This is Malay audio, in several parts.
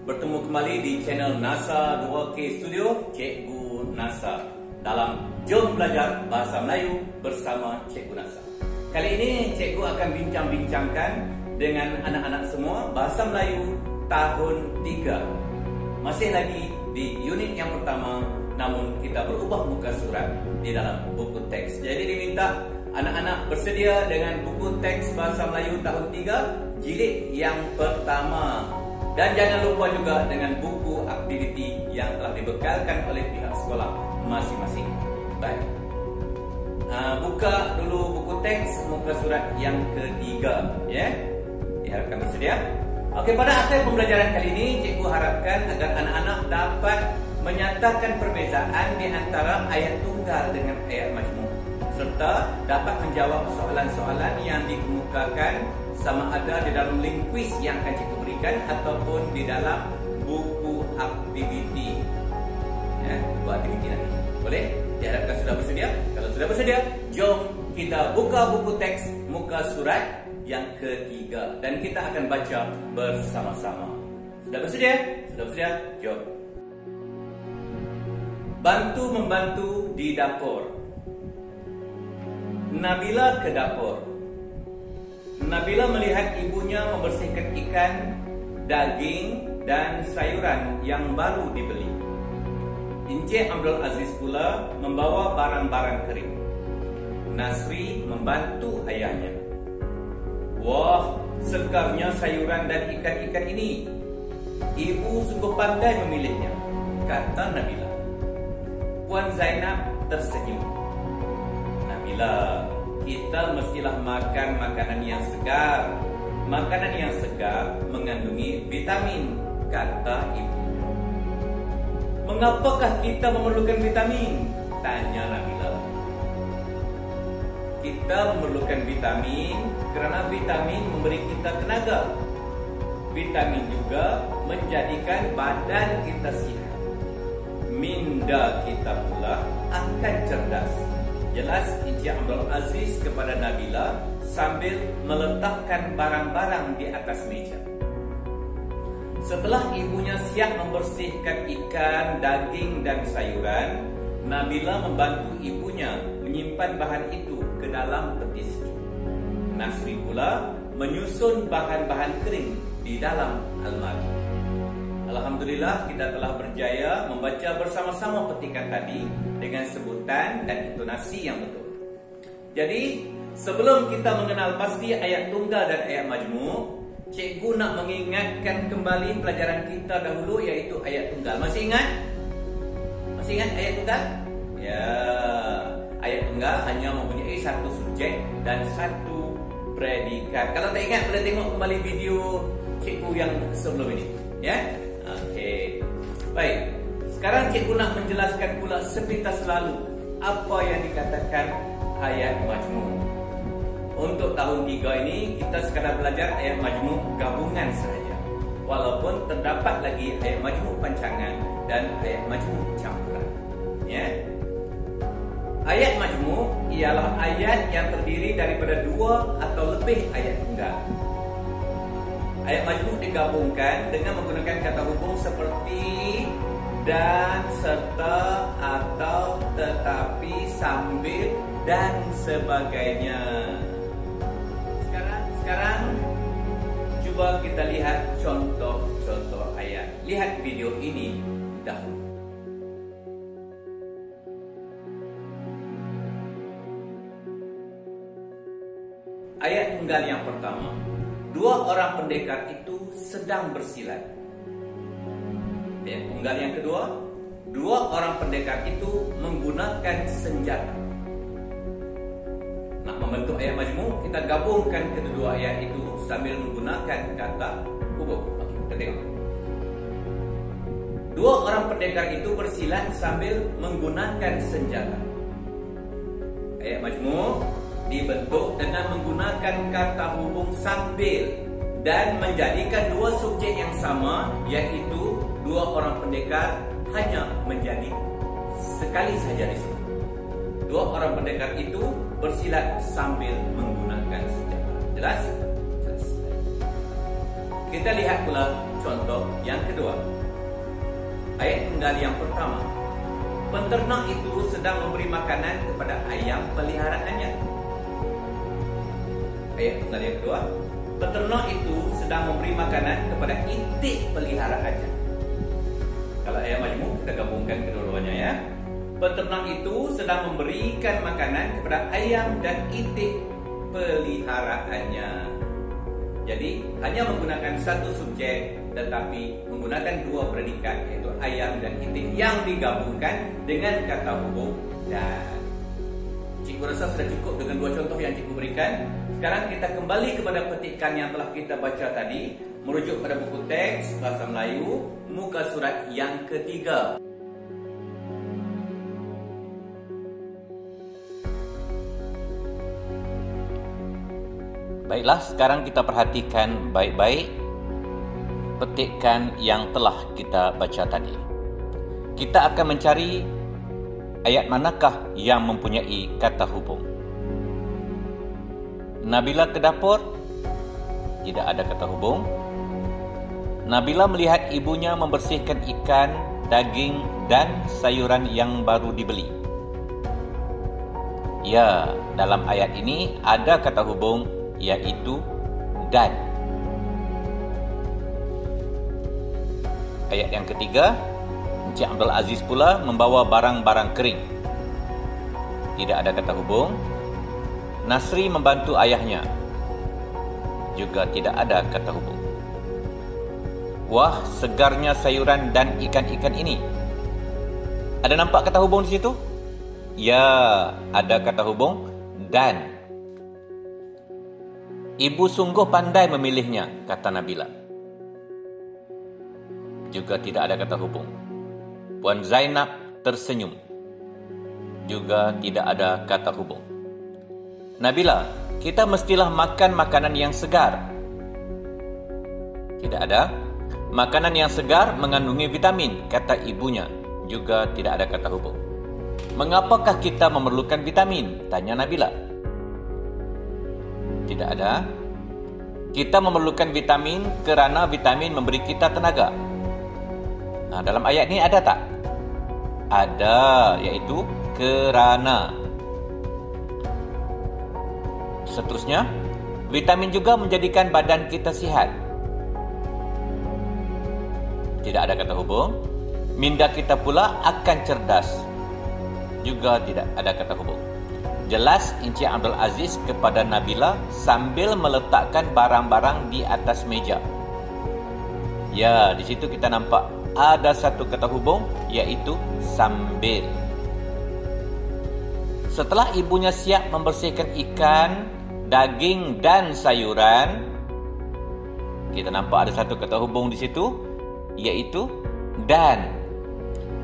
Bertemu kembali di channel NASA 2K Studio, Cikgu NASA dalam Jom Belajar Bahasa Melayu bersama Cikgu NASA. Kali ini Cikgu akan bincang-bincangkan dengan anak-anak semua Bahasa Melayu tahun 3. Masih lagi di unit yang pertama, namun kita berubah muka surat di dalam buku teks. Jadi diminta anak-anak bersedia dengan buku teks Bahasa Melayu tahun 3 jilid yang pertama. Dan jangan lupa juga dengan buku aktiviti yang telah dibekalkan oleh pihak sekolah masing-masing. Baik, buka dulu buku teks muka surat yang ketiga, ya. Diharapkan bersedia. Okey, pada akhir pembelajaran kali ini, cikgu harapkan agar anak-anak dapat menyatakan perbezaan di antara ayat tunggal dengan ayat majmuk, serta dapat menjawab soalan-soalan yang dikemukakan sama ada di dalam link kuis yang akan cikgu berikan ataupun di dalam buku aktiviti. Ya, buku aktiviti nanti. Boleh? Diharapkan sudah bersedia. Kalau sudah bersedia, jom kita buka buku teks muka surat yang ketiga dan kita akan baca bersama-sama. Sudah bersedia? Sudah bersedia? Jom. Bantu-membantu di dapur. Nabila ke dapur. Nabila melihat ibunya membersihkan ikan, daging, dan sayuran yang baru dibeli. Encik Abdul Aziz pula membawa barang-barang kering. Nasri membantu ayahnya. Wah, segarnya sayuran dan ikan-ikan ini. Ibu sungguh pandai memilihnya, kata Nabila. Puan Zainab tersenyum. Nabila, kita mestilah makan makanan yang segar. Makanan yang segar mengandungi vitamin, kata ibu. Mengapakah kita memerlukan vitamin? Tanya Nabila. Kita memerlukan vitamin kerana vitamin memberi kita tenaga. Vitamin juga menjadikan badan kita sihat. Minda kita pula akan cerdas. Jelas Encik Abdul Aziz kepada Nabila sambil meletakkan barang-barang di atas meja. Setelah ibunya siap membersihkan ikan, daging, dan sayuran, Nabila membantu ibunya menyimpan bahan itu ke dalam peti sejuk. Nasri pula menyusun bahan-bahan kering di dalam almari. Alhamdulillah, kita telah berjaya membaca bersama-sama petikan tadi dengan sebutan dan intonasi yang betul. Jadi, sebelum kita mengenal pasti ayat tunggal dan ayat majmuk, cikgu nak mengingatkan kembali pelajaran kita dahulu, iaitu ayat tunggal. Masih ingat? Masih ingat ayat tunggal? Ya, ayat tunggal hanya mempunyai satu subjek dan satu predikat. Kalau tak ingat, boleh tengok kembali video cikgu yang sebelum ini, ya. Okey. Baik. Sekarang cikgu nak menjelaskan pula sepintas lalu apa yang dikatakan ayat majmuk. Untuk tahun 3 ini kita sekadar belajar ayat majmuk gabungan sahaja. Walaupun terdapat lagi ayat majmuk pancangan dan ayat majmuk campuran. Ya. Ayat majmuk ialah ayat yang terdiri daripada 2 atau lebih ayat tunggal. Ayat majmuk digabungkan dengan menggunakan kata hubung seperti dan, serta, atau, tetapi, sambil, dan sebagainya. Sekarang cuba kita lihat contoh-contoh ayat. Lihat video ini dahulu. Ayat tunggal yang pertama. 2 orang pendekar itu sedang bersilat. Ayat tunggal yang kedua. 2 orang pendekar itu menggunakan senjata. Nak membentuk ayat majmuk, kita gabungkan kedua ayat itu sambil menggunakan kata hubung. Okey, kita tengok. 2 orang pendekar itu bersilat sambil menggunakan senjata. Ayat majmuk dibentuk dengan menggunakan kata hubung sambil dan menjadikan 2 subjek yang sama, iaitu 2 orang pendekar hanya menjadi sekali saja di sini. 2 orang pendekar itu bersilat sambil menggunakan senjata. Jelas? Jelas. Kita lihat pula contoh yang kedua. Ayat tunggal yang pertama. Penternak itu sedang memberi makanan kepada ayam peliharaannya. Ayat tunggal yang kedua. Peternak itu sedang memberi makanan kepada itik peliharaannya. Kalau ayat majmuk kita gabungkan kedua-duanya ya. Peternak itu sedang memberikan makanan kepada ayam dan itik peliharaannya. Jadi hanya menggunakan satu subjek tetapi menggunakan dua predikat, yaitu ayam dan itik yang digabungkan dengan kata hubung dan. Cikgu rasa sudah cukup dengan dua contoh yang cikgu berikan. Sekarang kita kembali kepada petikan yang telah kita baca tadi, merujuk pada buku teks Bahasa Melayu muka surat yang ketiga. Baiklah, sekarang kita perhatikan baik-baik petikan yang telah kita baca tadi. Kita akan mencari ayat manakah yang mempunyai kata hubung. Nabila ke dapur, tidak ada kata hubung. Nabila melihat ibunya membersihkan ikan, daging dan sayuran yang baru dibeli. Ya, dalam ayat ini ada kata hubung, yaitu dan. Ayat yang ketiga, Encik Abdul Aziz pula membawa barang-barang kering. Tidak ada kata hubung. Nasri membantu ayahnya. Juga tidak ada kata hubung. Wah, segarnya sayuran dan ikan-ikan ini. Ada nampak kata hubung di situ? Ya, ada kata hubung dan. Ibu sungguh pandai memilihnya, kata Nabila. Juga tidak ada kata hubung. Puan Zainab tersenyum. Juga tidak ada kata hubung. Nabila, kita mestilah makan makanan yang segar. Tidak ada. Makanan yang segar mengandungi vitamin, kata ibunya. Juga tidak ada kata hubung. Mengapakah kita memerlukan vitamin? Tanya Nabila. Tidak ada. Kita memerlukan vitamin kerana vitamin memberi kita tenaga. Nah, dalam ayat ini ada tak? Ada, iaitu kerana. Seterusnya, vitamin juga menjadikan badan kita sihat. Tidak ada kata hubung. Minda kita pula akan cerdas. Juga tidak ada kata hubung. Jelas Encik Abdul Aziz kepada Nabila sambil meletakkan barang-barang di atas meja. Ya, di situ kita nampak ada satu kata hubung, iaitu sambil. Setelah ibunya siap membersihkan ikan, daging dan sayuran, kita nampak ada satu kata hubung di situ, iaitu dan.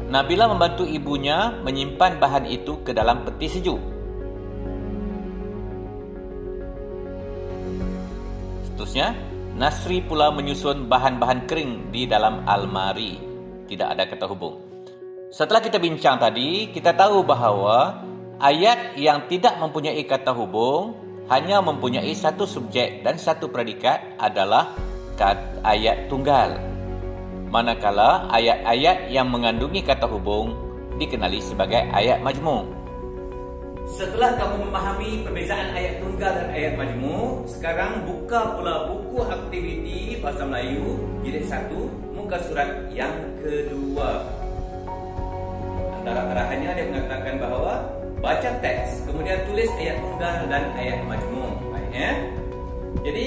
Nabila membantu ibunya menyimpan bahan itu ke dalam peti sejuk. Seterusnya, Nasri pula menyusun bahan-bahan kering di dalam almari. Tidak ada kata hubung. Setelah kita bincang tadi, kita tahu bahawa ayat yang tidak mempunyai kata hubung hanya mempunyai satu subjek dan satu predikat adalah ayat tunggal. Manakala ayat-ayat yang mengandungi kata hubung dikenali sebagai ayat majmuk. Setelah kamu memahami perbezaan ayat tunggal dan ayat majmuk, sekarang buka pula buku aktiviti Bahasa Melayu jilid 1 muka surat yang kedua. Antara arahannya dia mengatakan bahawa baca teks, kemudian tulis ayat tunggal dan ayat majmuk. Baik ya. Jadi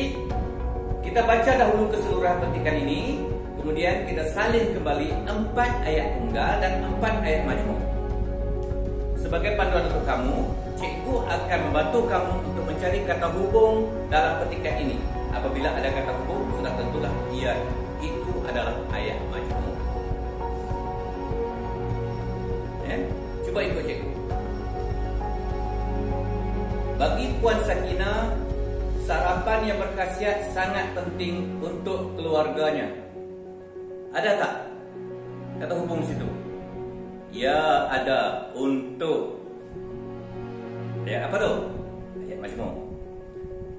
kita baca dahulu keseluruhan petikan ini, kemudian kita salin kembali 4 ayat tunggal dan 4 ayat majmuk. Sebagai panduan untuk kamu, cikgu akan membantu kamu untuk mencari kata hubung dalam petikan ini. Apabila ada kata hubung, sudah tentulah itu adalah ayat majmuk. Ya? Cuba ikut cikgu. Bagi Puan Sakinah, sarapan yang berkhasiat sangat penting untuk keluarganya. Ada tak kata hubung situ? Ya, ada. Untuk. Ya, apa tu? Ayat majmuk.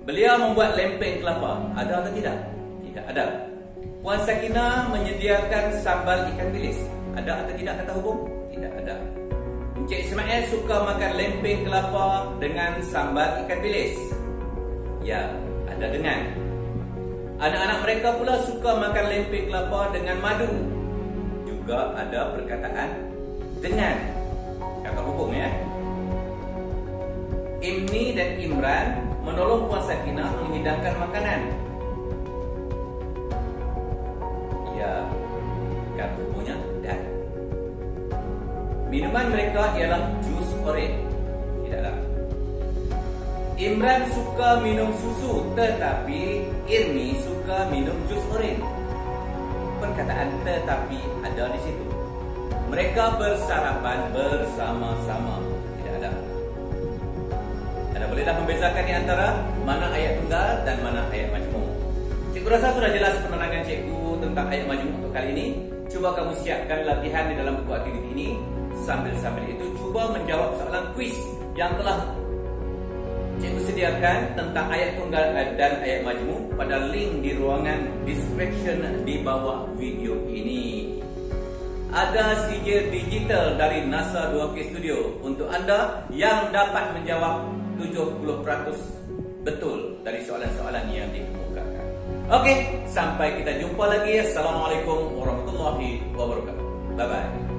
Beliau membuat lempeng kelapa. Ada atau tidak? Tidak ada. Puan Sakinah menyediakan sambal ikan bilis. Ada atau tidak kata hubung? Tidak ada. Encik Ismail suka makan lempeng kelapa dengan sambal ikan bilis. Ya, ada dengan. Anak-anak mereka pula suka makan lempeng kelapa dengan madu. Juga ada perkataan dengan. Kata hubung ya. Imni dan Imran menolong Puan Sakinah menghidangkan makanan. Ya, kata hubungnya dan. Minuman mereka ialah jus oren. Tidaklah. Imran suka minum susu, tetapi Irmi suka minum jus oren. Perkataan tetapi ada di situ. Mereka bersarapan bersama-sama. Tidak ada. Anda bolehlah membezakan di antara mana ayat tunggal dan mana ayat majmuk. Cikgu rasa sudah jelas penerangan cikgu tentang ayat majmuk untuk kali ini. Cuba kamu siapkan latihan di dalam buku aktiviti ini. Sambil-sambil itu cuba menjawab soalan kuis yang telah cikgu sediakan tentang ayat tunggal dan ayat majmuk pada link di ruangan description di bawah video ini. Ada sijil digital dari NASA 2K Studio untuk anda yang dapat menjawab 70% betul dari soalan-soalan yang dikemukakan. Okey, sampai kita jumpa lagi. Assalamualaikum warahmatullahi wabarakatuh. Bye bye.